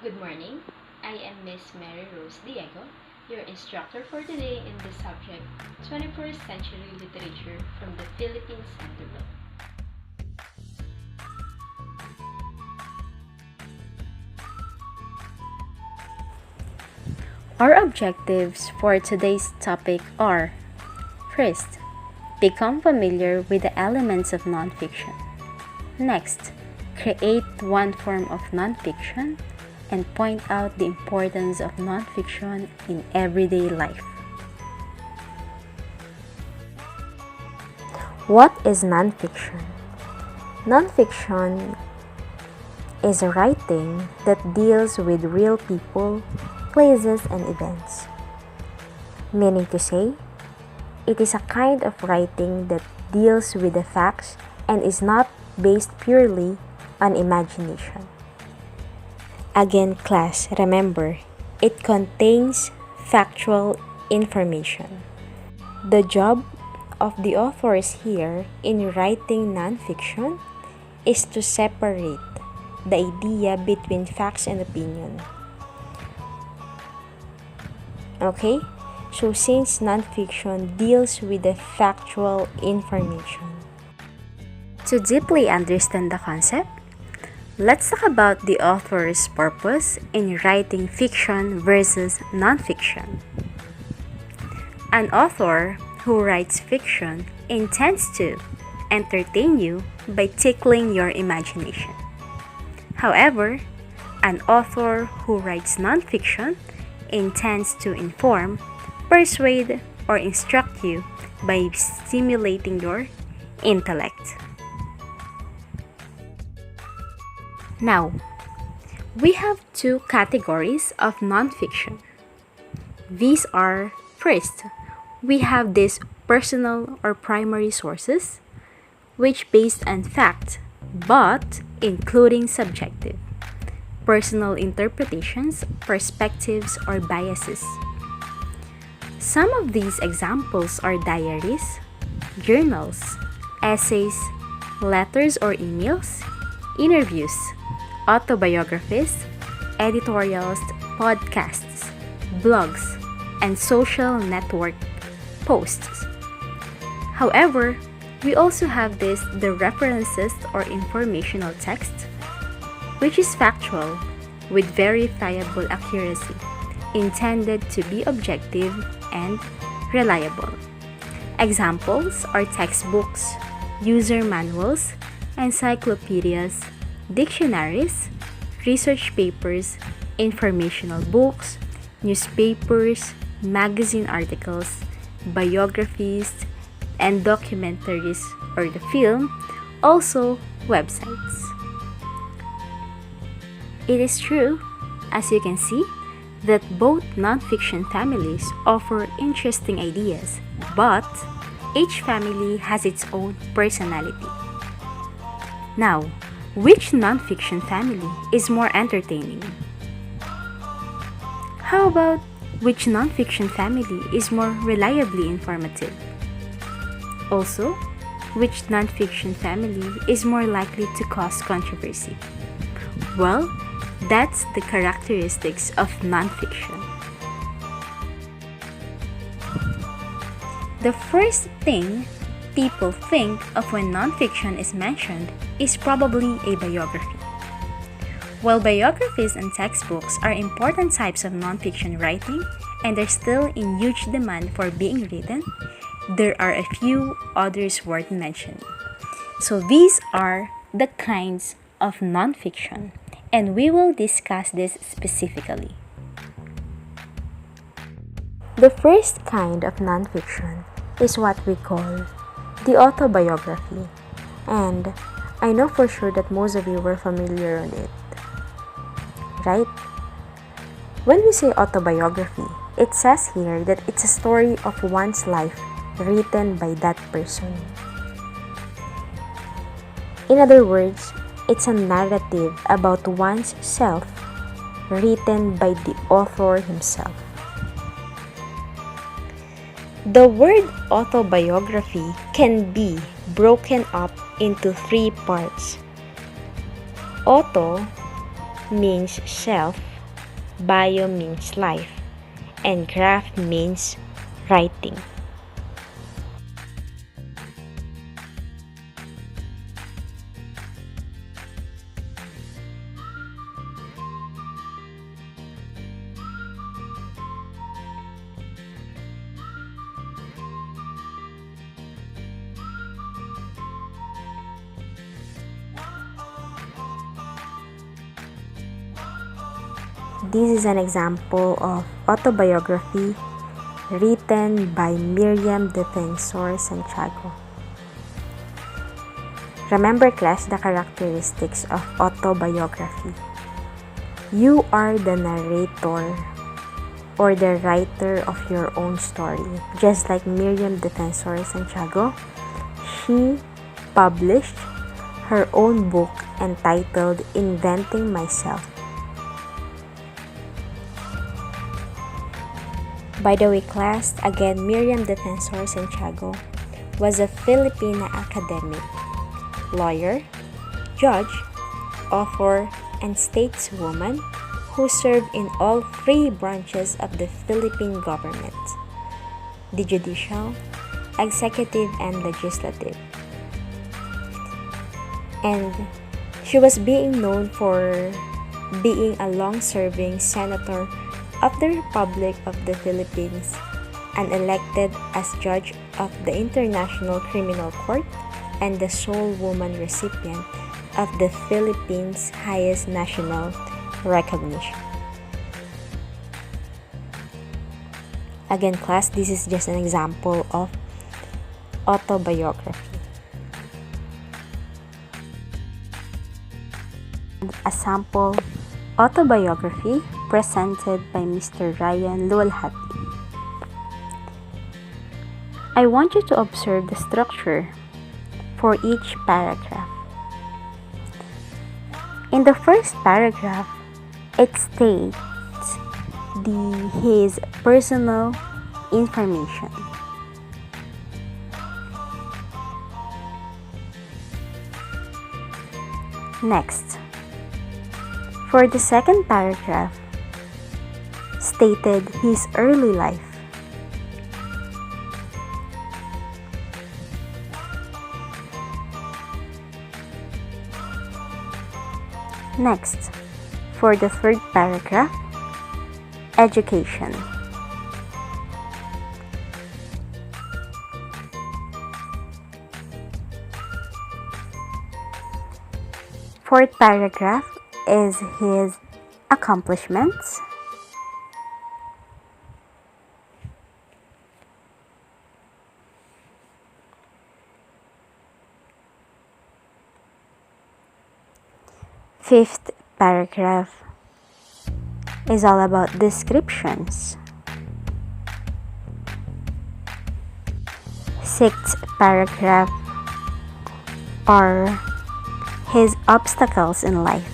Good morning. I am Miss Mary Rose Diego, your instructor for today in the subject 21st Century Literature from the Philippines and the World. Our objectives for today's topic are: first, become familiar with the elements of nonfiction. Next, create one form of nonfiction and point out the importance of nonfiction in everyday life. What is nonfiction? Nonfiction is a writing that deals with real people, places, and events. Meaning to say, it is a kind of writing that deals with the facts and is not based purely on imagination. Again, class, remember, it contains factual information. The job of the authors here in writing nonfiction is to separate the idea between facts and opinion. Okay? So since nonfiction deals with the factual information. To deeply understand the concept, let's talk about the author's purpose in writing fiction versus nonfiction. An author who writes fiction intends to entertain you by tickling your imagination. However, an author who writes nonfiction intends to inform, persuade, or instruct you by stimulating your intellect. Now, we have two categories of nonfiction. These are: first, we have these personal or primary sources, which based on fact, but including subjective, personal interpretations, perspectives, or biases. Some of these examples are diaries, journals, essays, letters or emails, interviews, autobiographies, editorials, podcasts, blogs, and social network posts. However, we also have the references or informational text, which is factual with verifiable accuracy, intended to be objective and reliable. Examples are textbooks, user manuals, encyclopedias, dictionaries, research papers, informational books, newspapers, magazine articles, biographies, and documentaries or the film, also websites. It is true, as you can see, that both nonfiction families offer interesting ideas, but each family has its own personality. Now, which nonfiction family is more entertaining? How about which nonfiction family is more reliably informative? Also, which nonfiction family is more likely to cause controversy? Well, that's the characteristics of nonfiction. The first thing people think of when nonfiction is mentioned is probably a biography. While biographies and textbooks are important types of nonfiction writing and are still in huge demand for being written, there are a few others worth mentioning. So these are the kinds of nonfiction, and we will discuss this specifically. The first kind of nonfiction is what we call the autobiography, and I know for sure that most of you were familiar with it, right? When we say autobiography, it says here that it's a story of one's life written by that person. In other words, it's a narrative about one's self written by the author himself. The word autobiography can be broken up into three parts. Auto means self, bio means life, and graph means writing. This is an example of autobiography written by Miriam Defensor Santiago. Remember, class, the characteristics of autobiography. You are the narrator or the writer of your own story. Just like Miriam Defensor Santiago, she published her own book entitled Inventing Myself. By the way, class, again, Miriam Defensor Santiago was a Filipina academic, lawyer, judge, author, and stateswoman who served in all three branches of the Philippine government: the judicial, executive, and legislative. And she was being known for being a long-serving senator of the Republic of the Philippines and elected as judge of the International Criminal Court and the sole woman recipient of the Philippines' highest national recognition. Again, class, this is just an example of autobiography. A sample autobiography presented by Mr. Ryan Lualhati. I want you to observe the structure for each paragraph. In the first paragraph, it states his personal information. Next, for the second paragraph, stated his early life. Next, for the third paragraph, education. Fourth paragraph is his accomplishments. Fifth paragraph is all about descriptions. Sixth paragraph are his obstacles in life.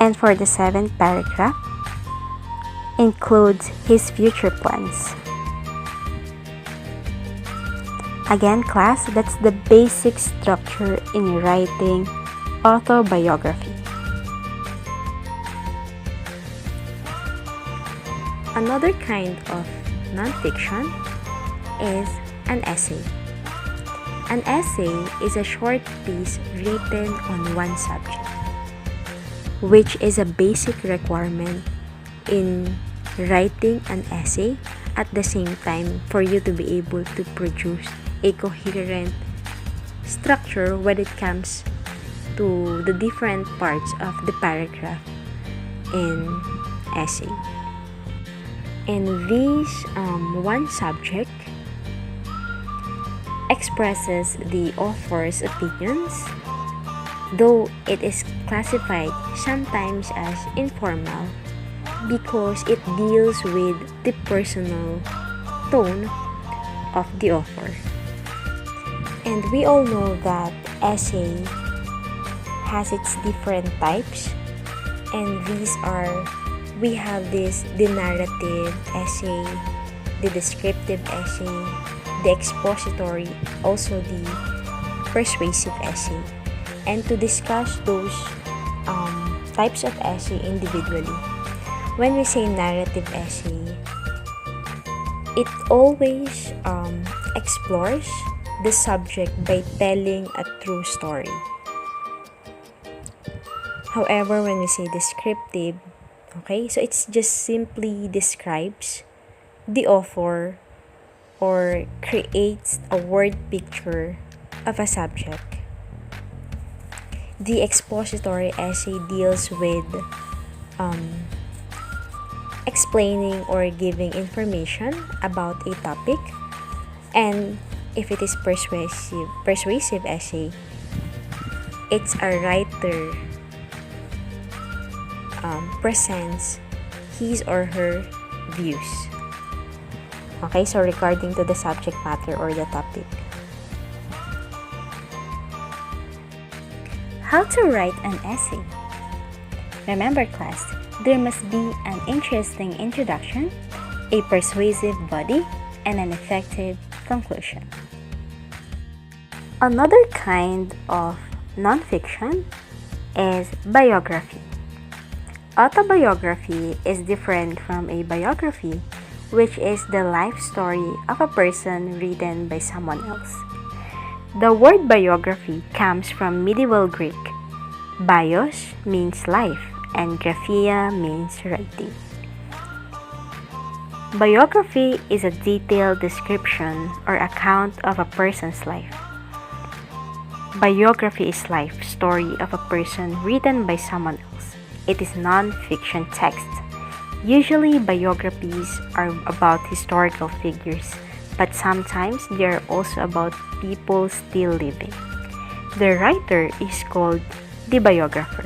And for the seventh paragraph, includes his future plans. Again, class, that's the basic structure in writing autobiography. Another kind of nonfiction is an essay. An essay is a short piece written on one subject, which is a basic requirement in writing an essay, at the same time for you to be able to produce a coherent structure when it comes to the different parts of the paragraph in essay. And this one subject expresses the author's opinions, though it is classified sometimes as informal because it deals with the personal tone of the author. And we all know that essay has its different types, and these are, we have the narrative essay, the descriptive essay, the expository, also the persuasive essay. And to discuss those types of essay individually. When we say narrative essay, it always explores the subject by telling a true story. However, when we say descriptive, okay, so it's just simply describes the author or creates a word picture of a subject. The expository essay deals with explaining or giving information about a topic, and if it is persuasive essay, it's a writer presents his or her views. Okay, so regarding to the subject matter or the topic. How to write an essay. Remember, class, there must be an interesting introduction, a persuasive body, and an effective conclusion. Another kind of nonfiction is biography. Autobiography is different from a biography, which is the life story of a person written by someone else. The word biography comes from medieval Greek. Bios means life and graphia means writing. Biography is a detailed description or account of a person's life. Biography is life story of a person written by someone else. It is non-fiction text. Usually, biographies are about historical figures, but sometimes they are also about people still living. The writer is called the biographer.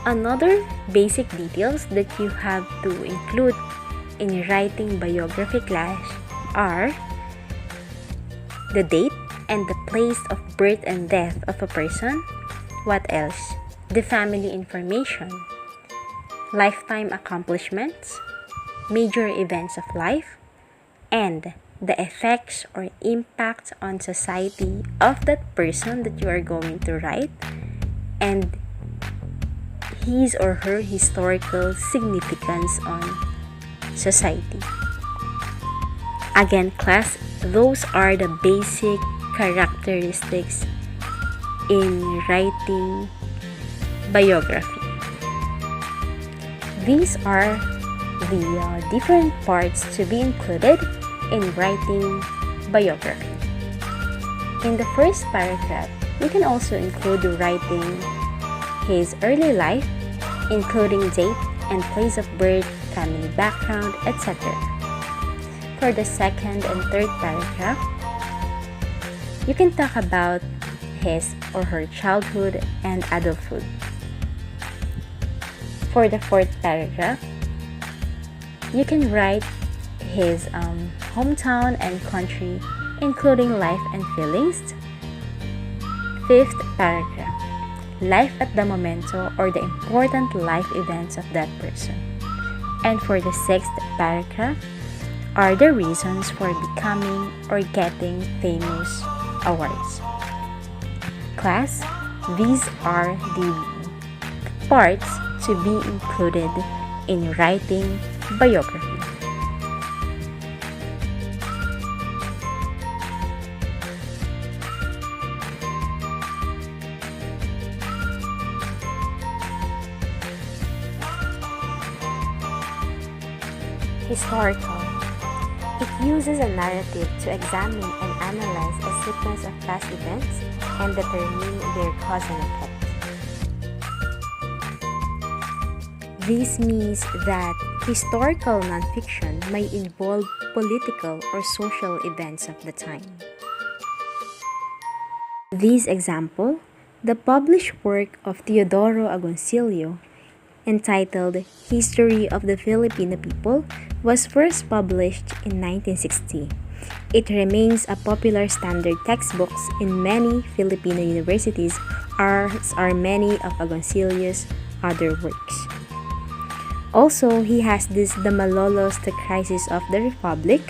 Another basic details that you have to include in writing biography class are the date and the place of birth and death of a person. What else? The family information, lifetime accomplishments, major events of life, and the effects or impact on society of that person that you are going to write, and his or her historical significance on society. Again, class, those are the basic characteristics in writing biography. These are the different parts to be included in writing biography. In the first paragraph, you can also include writing his early life, including date and place of birth, family background, etc. For the second and third paragraph, you can talk about his or her childhood and adulthood. For the fourth paragraph, you can write his hometown and country, including life and feelings. Fifth paragraph, life at the momento or the important life events of that person. And for the sixth paragraph are the reasons for becoming or getting famous awards. Class, these are the parts to be included in writing biography. Historical. It uses a narrative to examine and analyze a sequence of past events and determine their cause and effect. This means that historical nonfiction may involve political or social events of the time. This example, the published work of Teodoro Agoncillo, entitled History of the Filipino People, was first published in 1960. It remains a popular standard textbook in many Filipino universities, as are many of Agoncillo's other works. Also, he has The Malolos, The Crisis of the Republic,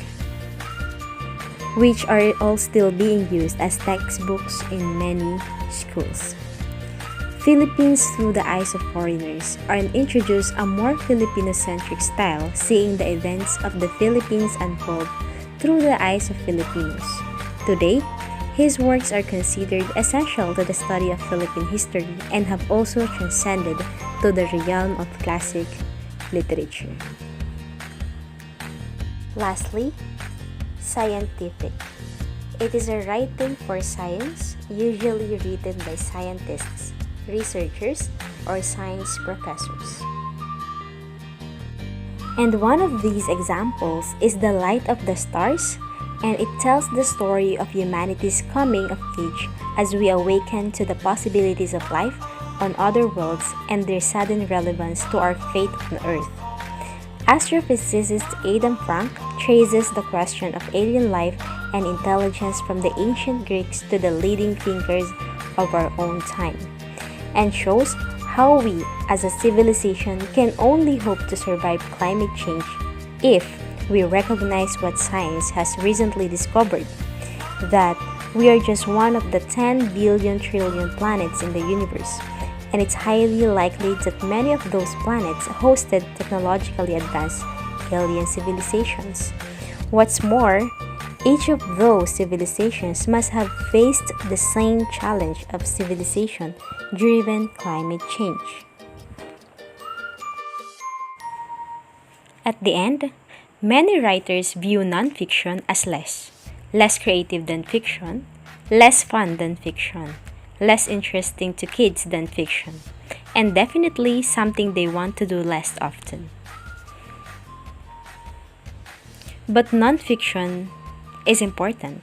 which are all still being used as textbooks in many schools. Philippines through the eyes of foreigners and introduce a more Filipino-centric style, seeing the events of the Philippines unfold through the eyes of Filipinos. Today, his works are considered essential to the study of Philippine history and have also transcended to the realm of classic literature. Lastly, scientific. It is a writing for science, usually written by scientists, researchers, or science professors. And one of these examples is The Light of the Stars, and it tells the story of humanity's coming of age as we awaken to the possibilities of life on other worlds and their sudden relevance to our fate on Earth. Astrophysicist Adam Frank traces the question of alien life and intelligence from the ancient Greeks to the leading thinkers of our own time, and shows how we, as a civilization, can only hope to survive climate change if we recognize what science has recently discovered, that we are just one of the 10 billion trillion planets in the universe, and it's highly likely that many of those planets hosted technologically advanced alien civilizations. What's more, each of those civilizations must have faced the same challenge of civilization-driven climate change. At the end, many writers view nonfiction as less creative than fiction, less fun than fiction, less interesting to kids than fiction, and definitely something they want to do less often. But nonfiction is important.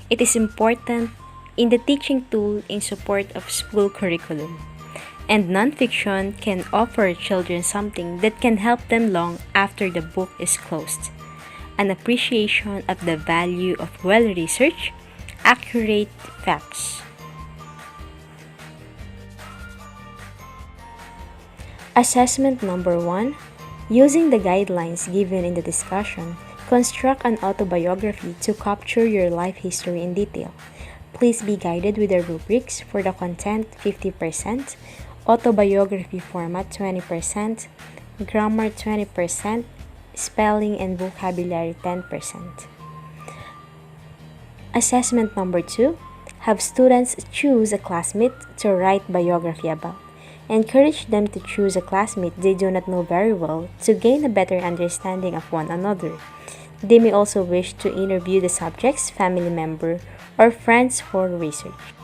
It is important in the teaching tool in support of school curriculum. And nonfiction can offer children something that can help them long after the book is closed. An appreciation of the value of well-researched, accurate facts. Assessment number 1. Using the guidelines given in the discussion, construct an autobiography to capture your life history in detail. Please be guided with the rubrics for the content 50%, autobiography format 20%, grammar 20%, spelling and vocabulary 10%. Assessment number 2. Have students choose a classmate to write biography about. Encourage them to choose a classmate they do not know very well to gain a better understanding of one another. They may also wish to interview the subject's family member or friends for research.